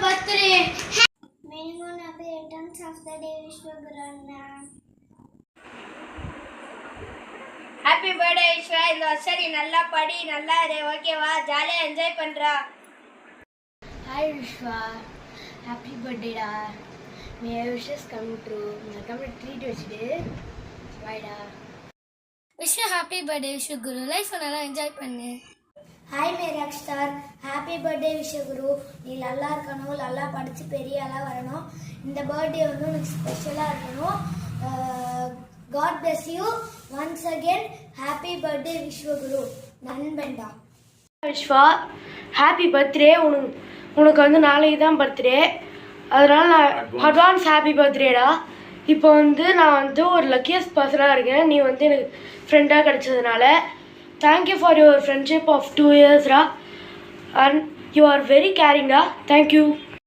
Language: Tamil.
birthday. Many more happy returns of the day, Vishwagurana. Happy birthday, Vishwa. இந்த வருஷம் நீ நல்லா படி, நல்லா இரு, ஓகேவா? ஜாலியா என்ஜாய் பண்றா. Hi Vishwa, happy birthday da. May your wishes come true. நான் come treat வச்சிடு. Bye da. Vishwa, happy birthday, Vishwaguru. Life நல்லா என்ஜாய் பண்ணு. ஹாய் மே ராக் ஸ்டார், ஹாப்பி பர்த்டே விஷகுரு. நீ நல்லா இருக்கணும், நல்லா படித்து பெரிய ஆளாக வரணும். இந்த பர்த்டே வந்து உனக்கு ஸ்பெஷலாக இருக்கணும். God bless you once again. Happy birthday விஷகுரு. நண்பன்டா. Vishwa, happy birthday. உனக்கு வந்து நாளைக்கு தான் பர்த்டே, அதனால் நான் அட்வான்ஸ் ஹாப்பி பர்த்டேடா. இப்போ வந்து நான் வந்து ஒரு லக்கியஸ்ட் பர்சனாக இருக்கேன், நீ வந்து எனக்கு ஃப்ரெண்டாக கிடச்சதுனால. Thank you for your friendship of 2 years, Ra. And you are very caring, Ra. Thank you.